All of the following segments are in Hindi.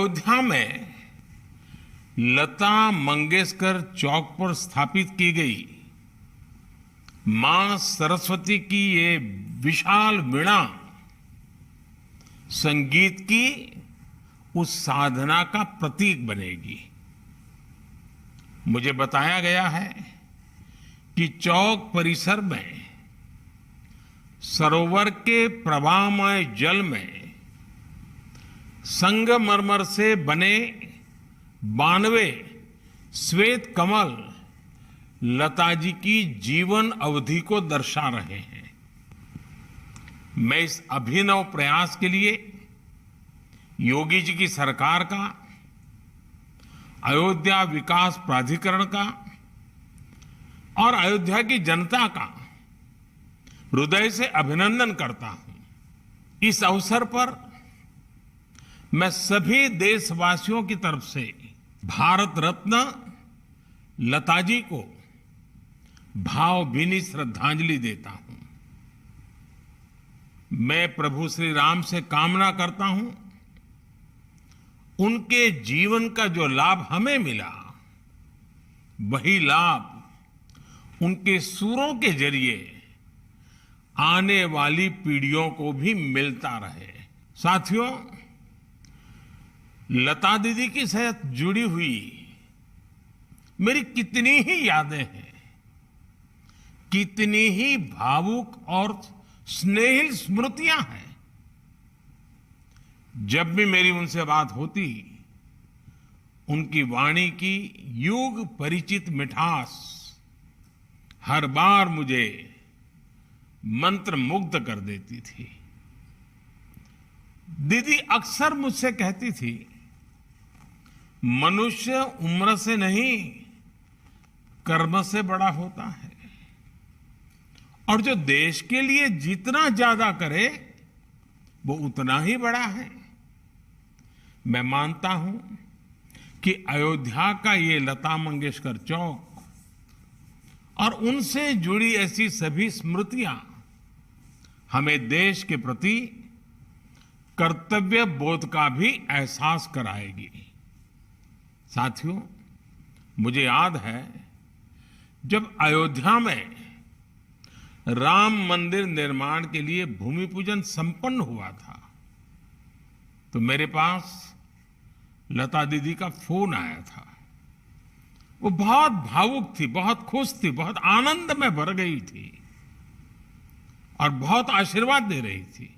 अयोध्या में लता मंगेशकर चौक पर स्थापित की गई मां सरस्वती की ये विशाल वीणा संगीत की उस साधना का प्रतीक बनेगी। मुझे बताया गया है कि चौक परिसर में सरोवर के प्रवाहमय जल में संगमरमर से बने 92 श्वेत कमल लता जी की जीवन अवधि को दर्शा रहे हैं। मैं इस अभिनव प्रयास के लिए योगी जी की सरकार का, अयोध्या विकास प्राधिकरण का और अयोध्या की जनता का हृदय से अभिनंदन करता हूं। इस अवसर पर मैं सभी देशवासियों की तरफ से भारत रत्न लता जी को भावभीनी श्रद्धांजलि देता हूं। मैं प्रभु श्री राम से कामना करता हूं उनके जीवन का जो लाभ हमें मिला, वही लाभ उनके सूरों के जरिए आने वाली पीढ़ियों को भी मिलता रहे। साथियों, लता दीदी के साथ जुड़ी हुई मेरी कितनी ही यादें हैं, कितनी ही भावुक और स्नेहिल स्मृतियां हैं। जब भी मेरी उनसे बात होती, उनकी वाणी की युग परिचित मिठास हर बार मुझे मंत्र मुग्ध कर देती थी। दीदी अक्सर मुझसे कहती थी, मनुष्य उम्र से नहीं कर्म से बड़ा होता है और जो देश के लिए जितना ज्यादा करे वो उतना ही बड़ा है। मैं मानता हूं कि अयोध्या का ये लता मंगेशकर चौक और उनसे जुड़ी ऐसी सभी स्मृतियां हमें देश के प्रति कर्तव्य बोध का भी एहसास कराएगी। साथियों, मुझे याद है जब अयोध्या में राम मंदिर निर्माण के लिए भूमि पूजन संपन्न हुआ था, तो मेरे पास लता दीदी का फोन आया था। वो बहुत भावुक थी, बहुत खुश थी, बहुत आनंद में भर गई थी और बहुत आशीर्वाद दे रही थी।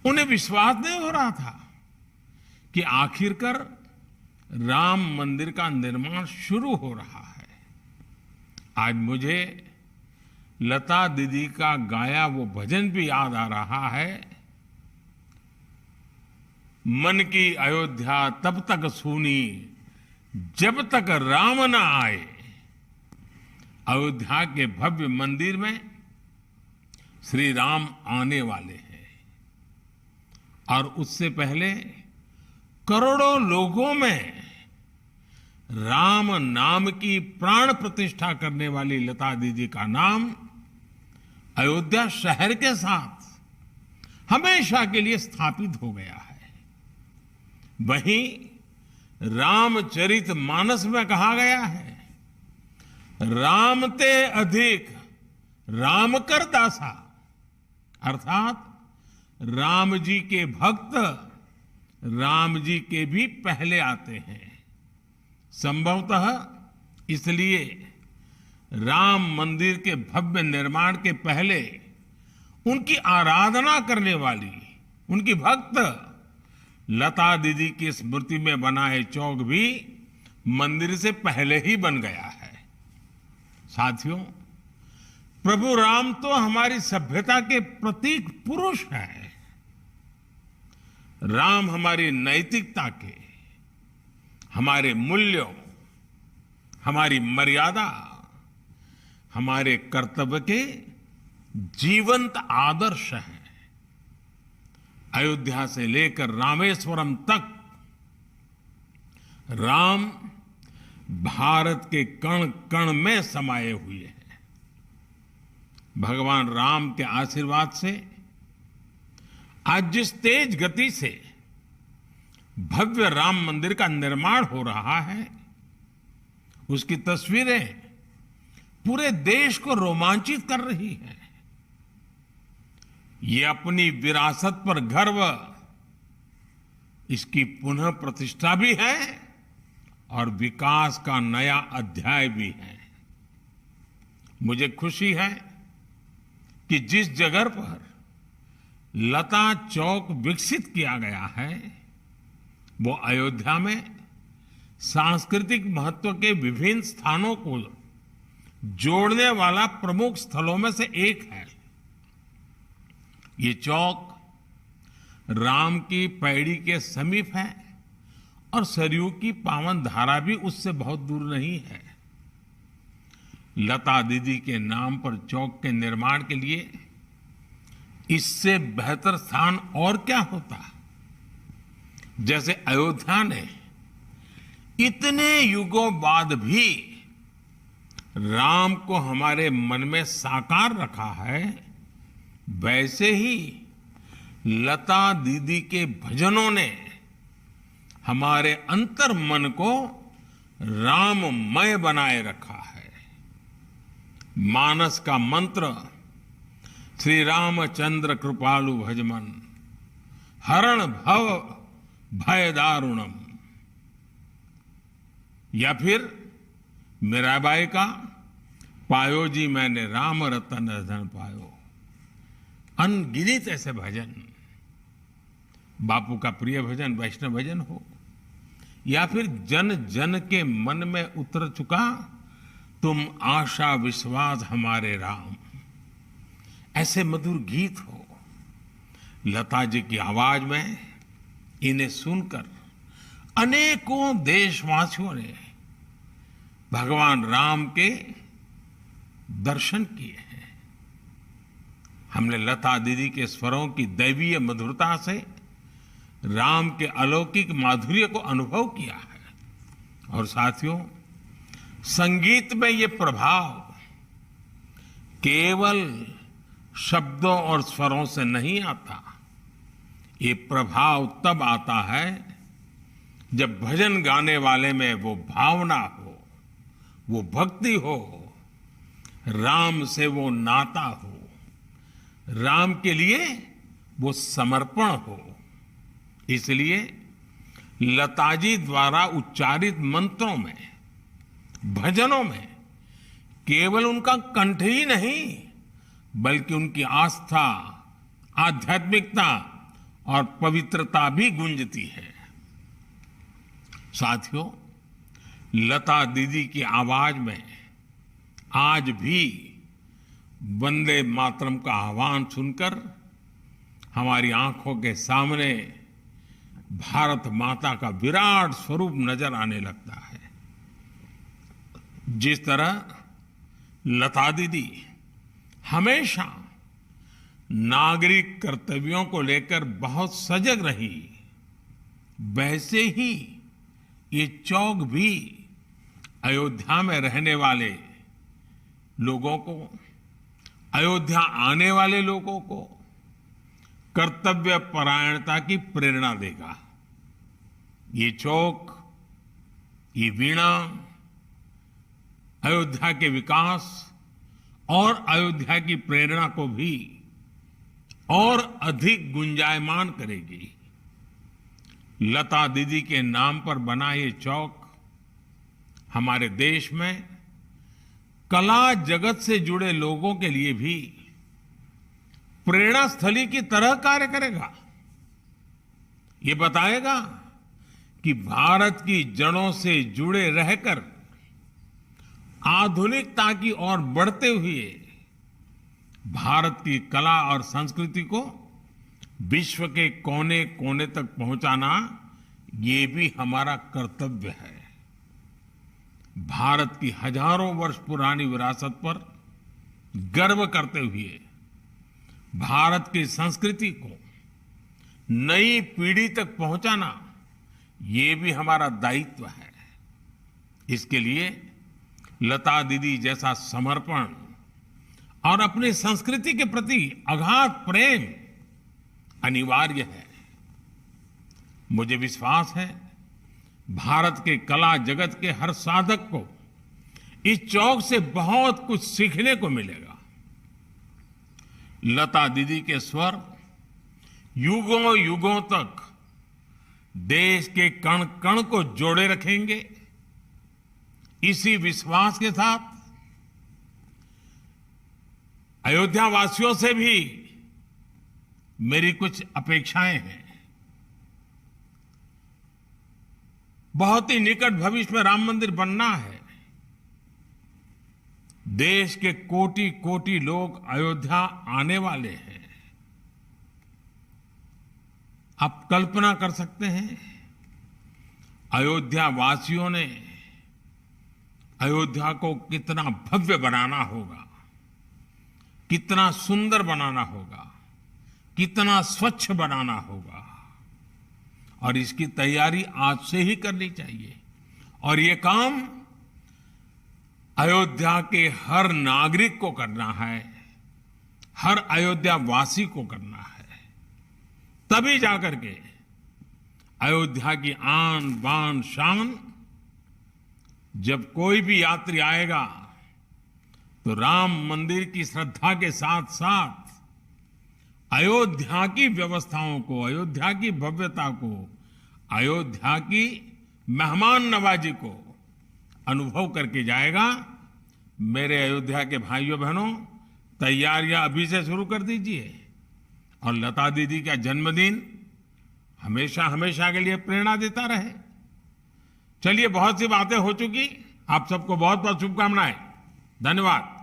उन्हें विश्वास नहीं हो रहा था कि आखिरकार राम मंदिर का निर्माण शुरू हो रहा है। आज मुझे लता दीदी का गाया वो भजन भी याद आ रहा है, मन की अयोध्या तब तक सूनी जब तक राम न आए। अयोध्या के भव्य मंदिर में श्री राम आने वाले हैं और उससे पहले करोड़ों लोगों में राम नाम की प्राण प्रतिष्ठा करने वाली लता दीदी का नाम अयोध्या शहर के साथ हमेशा के लिए स्थापित हो गया है। वहीं रामचरित मानस में कहा गया है, राम ते अधिक राम कर दासा, अर्थात राम जी के भक्त राम जी के भी पहले आते हैं। संभवतः इसलिए राम मंदिर के भव्य निर्माण के पहले उनकी आराधना करने वाली उनकी भक्त लता दीदी की स्मृति में बनाए चौक भी मंदिर से पहले ही बन गया है। साथियों, प्रभु राम तो हमारी सभ्यता के प्रतीक पुरुष हैं। राम हमारी नैतिकता के, हमारे मूल्यों, हमारी मर्यादा, हमारे कर्तव्य के जीवंत आदर्श हैं। अयोध्या से लेकर रामेश्वरम तक राम भारत के कण कण में समाये हुए हैं। भगवान राम के आशीर्वाद से आज जिस तेज गति से भव्य राम मंदिर का निर्माण हो रहा है, उसकी तस्वीरें पूरे देश को रोमांचित कर रही हैं। ये अपनी विरासत पर गर्व, इसकी पुनः प्रतिष्ठा भी है और विकास का नया अध्याय भी है। मुझे खुशी है कि जिस जगह पर लता चौक विकसित किया गया है, वो अयोध्या में सांस्कृतिक महत्व के विभिन्न स्थानों को जोड़ने वाला प्रमुख स्थलों में से एक है। ये चौक राम की पैड़ी के समीप है और सरयू की पावन धारा भी उससे बहुत दूर नहीं है। लता दीदी के नाम पर चौक के निर्माण के लिए इससे बेहतर स्थान और क्या होता। जैसे अयोध्या ने इतने युगों बाद भी राम को हमारे मन में साकार रखा है, वैसे ही लता दीदी के भजनों ने हमारे अंतर मन को राममय बनाए रखा है। मानस का मंत्र श्री रामचंद्र कृपालु भजमन हरण भव भय दारुणम, या फिर मीराबाई का पायो जी मैंने राम रतन धन पायो। अनगिनत ऐसे भजन, बापू का प्रिय भजन वैष्णव भजन हो, या फिर जन जन के मन में उतर चुका तुम आशा विश्वास हमारे राम, ऐसे मधुर गीत हो। लता जी की आवाज में इन्हें सुनकर अनेकों देशवासियों ने भगवान राम के दर्शन किए हैं। हमने लता दीदी के स्वरों की दैवीय मधुरता से राम के अलौकिक माधुर्य को अनुभव किया है। और साथियों, संगीत में ये प्रभाव केवल शब्दों और स्वरों से नहीं आता। ये प्रभाव तब आता है जब भजन गाने वाले में वो भावना हो, वो भक्ति हो, राम से वो नाता हो, राम के लिए वो समर्पण हो। इसलिए लताजी द्वारा उच्चारित मंत्रों में, भजनों में केवल उनका कंठ ही नहीं, बल्कि उनकी आस्था, आध्यात्मिकता और पवित्रता भी गूंजती है। साथियों, लता दीदी की आवाज में आज भी वंदे मातरम का आह्वान सुनकर हमारी आंखों के सामने भारत माता का विराट स्वरूप नजर आने लगता है। जिस तरह लता दीदी हमेशा नागरिक कर्तव्यों को लेकर बहुत सजग रही, वैसे ही ये चौक भी अयोध्या में रहने वाले लोगों को, अयोध्या आने वाले लोगों को कर्तव्य परायणता की प्रेरणा देगा। ये चौक, ये वीणा अयोध्या के विकास और अयोध्या की प्रेरणा को भी और अधिक गुंजायमान करेगी। लता दीदी के नाम पर बना ये चौक हमारे देश में कला जगत से जुड़े लोगों के लिए भी प्रेरणा स्थली की तरह कार्य करेगा। ये बताएगा कि भारत की जड़ों से जुड़े रहकर आधुनिकता की ओर बढ़ते हुए भारत की कला और संस्कृति को विश्व के कोने कोने तक पहुंचाना, ये भी हमारा कर्तव्य है। भारत की हजारों वर्ष पुरानी विरासत पर गर्व करते हुए भारत की संस्कृति को नई पीढ़ी तक पहुंचाना, ये भी हमारा दायित्व है। इसके लिए लता दीदी जैसा समर्पण और अपनी संस्कृति के प्रति अगाध प्रेम अनिवार्य है। मुझे विश्वास है भारत के कला जगत के हर साधक को इस चौक से बहुत कुछ सीखने को मिलेगा। लता दीदी के स्वर युगों युगों तक देश के कण कण को जोड़े रखेंगे। इसी विश्वास के साथ अयोध्या वासियों से भी मेरी कुछ अपेक्षाएं हैं। बहुत ही निकट भविष्य में राम मंदिर बनना है। देश के कोटि कोटि लोग अयोध्या आने वाले हैं। आप कल्पना कर सकते हैं अयोध्या वासियों ने अयोध्या को कितना भव्य बनाना होगा, कितना सुंदर बनाना होगा, कितना स्वच्छ बनाना होगा, और इसकी तैयारी आज से ही करनी चाहिए। और ये काम अयोध्या के हर नागरिक को करना है, हर अयोध्या वासी को करना है। तभी जाकर के अयोध्या की आन बान शान, जब कोई भी यात्री आएगा तो राम मंदिर की श्रद्धा के साथ साथ अयोध्या की व्यवस्थाओं को, अयोध्या की भव्यता को, अयोध्या की मेहमान नवाजी को अनुभव करके जाएगा। मेरे अयोध्या के भाइयों बहनों, तैयारियां अभी से शुरू कर दीजिए। और लता दीदी का जन्मदिन हमेशा हमेशा के लिए प्रेरणा देता रहे। चलिए, बहुत सी बातें हो चुकी। आप सबको बहुत बहुत शुभकामनाएं। धन्यवाद।